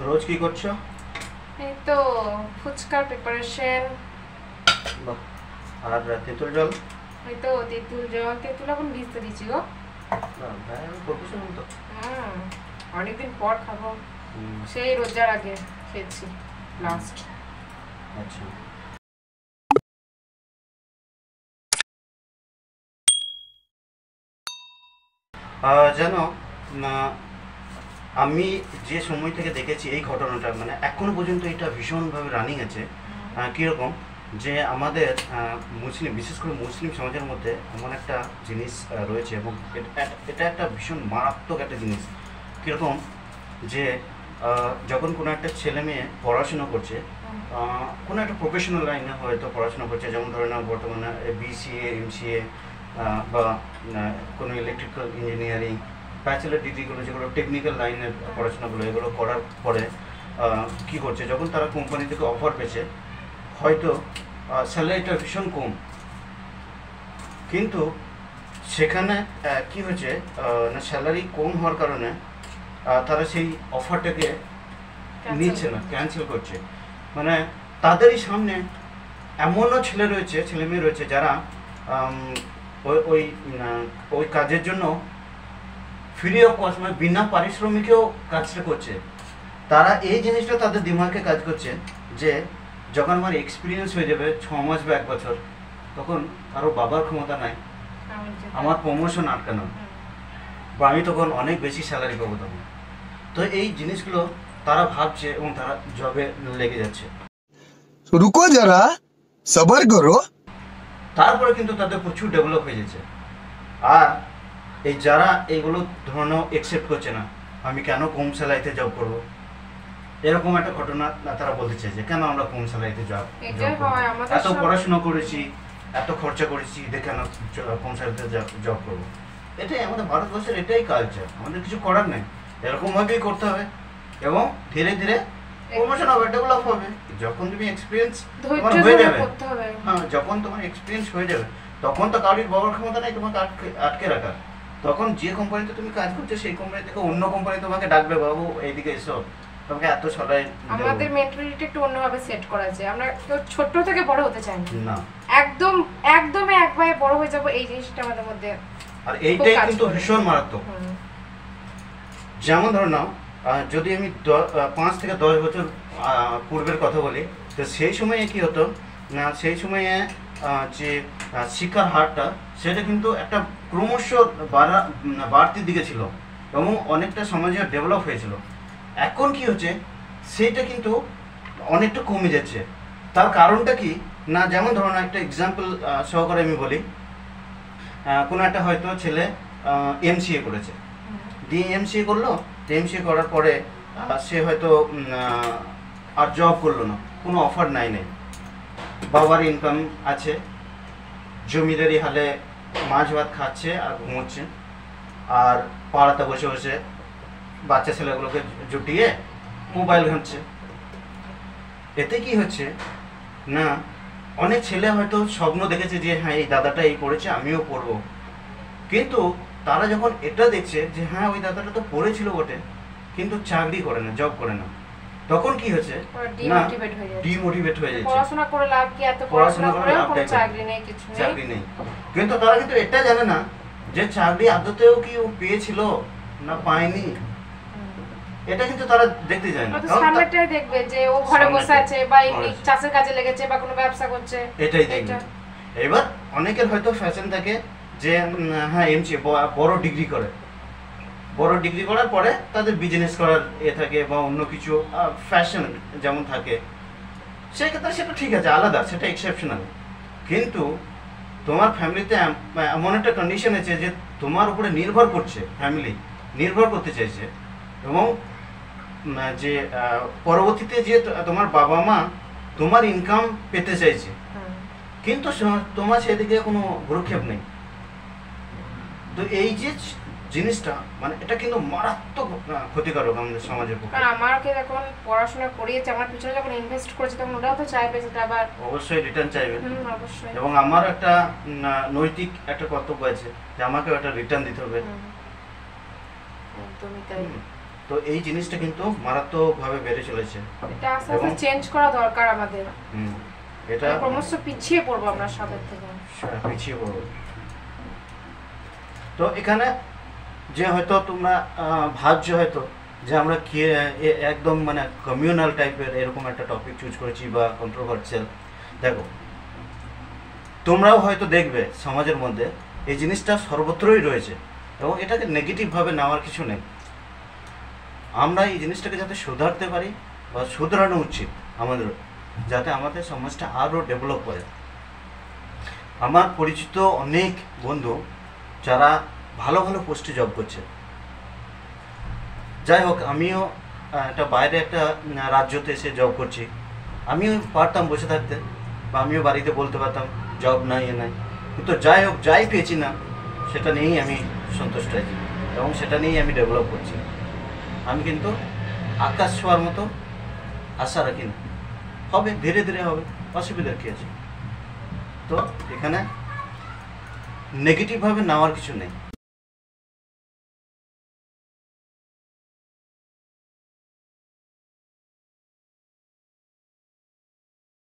রোজ কি করছো? এই তো ফুচকার প্রিপারেশন। বাহ। আর তেঁতুল জল? এই তো তেঁতুল জল, তেঁতুল এখন ভিজতে দিচ্ছি গো। প্রফেশনাল তো। অনেকদিন পর খাবো, সেই রোজার আগে খেয়েছি লাস্ট। আচ্ছা, জানো না, আমি যে সময় থেকে দেখেছি এই ঘটনাটা, মানে এখনো পর্যন্ত এটা ভীষণভাবে রানিং আছে। কীরকম যে আমাদের মুসলিম, বিশেষ করে মুসলিম সমাজের মধ্যে এমন একটা জিনিস রয়েছে, এবং এটা একটা ভীষণ মারাত্মক একটা জিনিস। কীরকম যে যখন কোনো একটা ছেলে মেয়ে পড়াশুনো করছে, কোনো একটা প্রফেশনাল লাইনে হয়তো পড়াশোনা করছে, যেমন ধরে নাও বর্তমানে BCA MCA বা কোনো ইলেকট্রিক্যাল ইঞ্জিনিয়ারিং, ব্যাচেলার ডিগ্রিগুলো যেগুলো টেকনিক্যাল লাইনের পড়াশোনাগুলো, এগুলো করার পরে কী করছে, যখন তারা কোম্পানি থেকে অফার পেয়েছে, হয়তো স্যালারিটা ভীষণ কম, কিন্তু সেখানে কি হচ্ছে না, স্যালারি কম হওয়ার কারণে তারা সেই অফারটাকে নিচ্ছে না, ক্যান্সেল করছে। মানে তাদেরই সামনে এমনও ছেলে মেয়ে রয়েছে যারা ওই ওই কাজের জন্য ফ্রি অফ কস্ট, মানে বিনা পারিশ্রমিকেও কাজটা করছে। তারা এই জিনিসটা তাদের দিমাগে কাজ করছে যে যখন আমার এক্সপিরিয়েন্স হয়ে যাবে 6 মাস বা 1 বছর, তখন কারো বাবার ক্ষমতা নাই আমার প্রমোশন আটকানো, বা আমি তখন অনেক বেশি স্যালারি পাবো তখন। তো এই জিনিসগুলো তারা ভাবছে এবং তারা জবে লেগে যাচ্ছে। রুকো যারা, সবার করো। তারপরে কিন্তু তাদের প্রচুর ডেভেলপ হয়ে যাচ্ছে। আর এই যারা এইগুলো ধরনের একসেপ্ট করছে না, আমি কেন কম স্যালারিতে জব করব, এরকম একটা ঘটনা তারা বলতে চাইছে, কেন আমরা কম স্যালারিতে জব, এত পড়াশোনা করেছি, এত খরচা করেছি, দেখে কেন কম স্যালারিতে জব করবো। এটাই আমাদের ভারতবর্ষের, এটাই কালচার, আমাদের কিছু করার নেই, এরকমভাবেই করতে হবে এবং ধীরে ধীরে প্রমোশন হবে, ডেভেলপ হবে। যখন তুমি এক্সপিরিয়েন্স তোমার হয়ে যাবে, হ্যাঁ, যখন তোমার এক্সপিরিয়েন্স হয়ে যাবে, তখন তো কারোর বাবার ক্ষমতা নেই তোমাকে আটকে রাখার। তখন যে কোম্পানিতে তুমি কাজ করছো সেই কোম্পানি থেকে অন্য কোম্পানি তোমাকে ডাকবে, বাবু এইদিকে এসো, তোমাকে এত সদাই। আমাদের মেন্টালিটি একটু অন্যভাবে সেট করা আছে, আমরা কেউ ছোট থেকে বড় হতে চাই না, একদমই একবারে বড় হয়ে যাব, এই জিনিসটা আমাদের মধ্যে। আর এইটাই কিন্তু ভীষণ মারাত্মক। যেমন ধরো নাও, যদি আমি 5 থেকে 10 বছর পূর্বের কথা বলি, তো সেই সময়ে কি হতো না, সেই সময়ে যে শিক্ষার হারটা, সেটা কিন্তু একটা ক্রমশ বাড়তির দিকে ছিল এবং অনেকটা সমাজে ডেভেলপ হয়েছিল। এখন কি হচ্ছে, সেইটা কিন্তু অনেকটা কমে যাচ্ছে। তার কারণটা কি না, যেমন ধরুন একটা এক্সাম্পল সহকারে আমি বলি, কোনো একটা হয়তো ছেলে MCA করেছে, MCA করলো, MCA করার পরে সে হয়তো আর জব করলো না, কোনো অফার নাই, বাবার ইনকাম আছে, জমিদারি হালে মাছ ভাত খাচ্ছে আর ঘুমোচ্ছে, আর পাড়াতে বসে বসে বাচ্চা ছেলেগুলোকে জুটিয়ে মোবাইল ঘাঁটছে। এতে কি হচ্ছে না, অনেক ছেলে হয়তো স্বপ্ন দেখেছে যে হ্যাঁ এই দাদাটা এই পড়েছে, আমিও পড়বো, কিন্তু তারা যখন এটা দেখছে যে হ্যাঁ ওই দাদাটা তো পড়েছিল বটে, কিন্তু চাকরি করে না, জব করে না, তখন কি হচ্ছে না, ডিমোটিভেট হয়ে যাচ্ছে। পড়াশোনা করে লাভ কি, এত পড়াশোনা করে কোনো চাকরি নেই, কিছু নেই, চাকরি নেই। কিন্তু তারা কিন্তু এটা জানে না যে চাকরি আদতেও কি ও পেয়েছিল না পায়নি, এটা কিন্তু তারা দেখতে যায় না। সামনেটাই দেখবে যে ও ঘরে বসে আছে বা এমনি চাষের কাজে লেগেছে বা কোনো ব্যবসা করছে, এটাই দেখবে। এবার অনেকের হয়তো ফ্যাশন থাকে যে হ্যাঁ MCA বড় ডিগ্রি করার পরে তাদের বিজনেস করার থাকে বা অন্য কিছু ফ্যাশন যেমন থাকে, সেক্ষেত্রে সেটা ঠিক আছে, আলাদা, সেটা এক্সেপশনাল। কিন্তু তোমার ফ্যামিলিতে এমন একটা কন্ডিশন আছে যে তোমার উপরে নির্ভর করছে, ফ্যামিলি নির্ভর করতে চাইছে, এবং যে পরবর্তীতে যে তোমার বাবা মা তোমার ইনকাম পেতে চাইছে, কিন্তু তোমার সেদিকে কোনো ভ্রুক্ষেপ নেই। তো এই যে জিনিসটা, মানে এটা কিন্তু মারাত্মক ক্ষতিকারক আমাদের সমাজের পক্ষে। কারণ আমাকে যখন পড়াশোনা করিয়েছে, আমার পিছনে যখন ইনভেস্ট করেছে, তখন ওরাও তো চাইবে সেটা আবার অবশ্যই রিটার্ন চাইবে। অবশ্যই। এবং আমার একটা নৈতিক একটা কর্তব্য আছে যে আমাকে একটা রিটার্ন দিতে হবে। একদমই তাই। তো এই জিনিসটা কিন্তু মারাত্মকভাবে বেড়ে চলেছে। এটা আস্তে আস্তে চেঞ্জ করা দরকার আমাদের। এটা ক্রমশ পিছিয়ে পড়বো আমরা সবের থেকে, পিছিয়ে পড়বো। তো এখানে যে হয়তো তোমরা ভাবছো হয়তো যে আমরা কি একদম মানে কমিউনাল টাইপের এরকম একটা টপিক চুজ করেছি বা কন্ট্রোভার্সিয়াল। দেখো, তোমরাও হয়তো দেখবে সমাজের মধ্যে এই জিনিসটা সর্বত্রই রয়েছে এবং এটাকে নেগেটিভভাবে নেওয়ার কিছু নেই। আমরা এই জিনিসটাকে যাতে সুধারতে পারি বা শুধরানো উচিত আমাদের, যাতে আমাদের সমাজটা আরও ডেভেলপ করে। আমার পরিচিত অনেক বন্ধু যারা ভালো ভালো পোস্টে জব করছে। যাই হোক, আমিও একটা বাইরে একটা রাজ্যতে এসে জব করছি, আমিও পারতাম বসে থাকতে বা আমিও বাড়িতে বলতে পারতাম জব নাই এ নাই, কিন্তু যাই হোক যাই পেয়েছি না সেটা নিয়েই আমি সন্তুষ্ট আছি এবং সেটা নিয়েই আমি ডেভেলপ করছি। আমি কিন্তু আকাশ ছোঁয়ার মতো আশা রাখি না, হবে ধীরে ধীরে হবে, অসুবিধার কী আছে। তো এখানে নেগেটিভভাবে নেওয়ার কিছু নেই।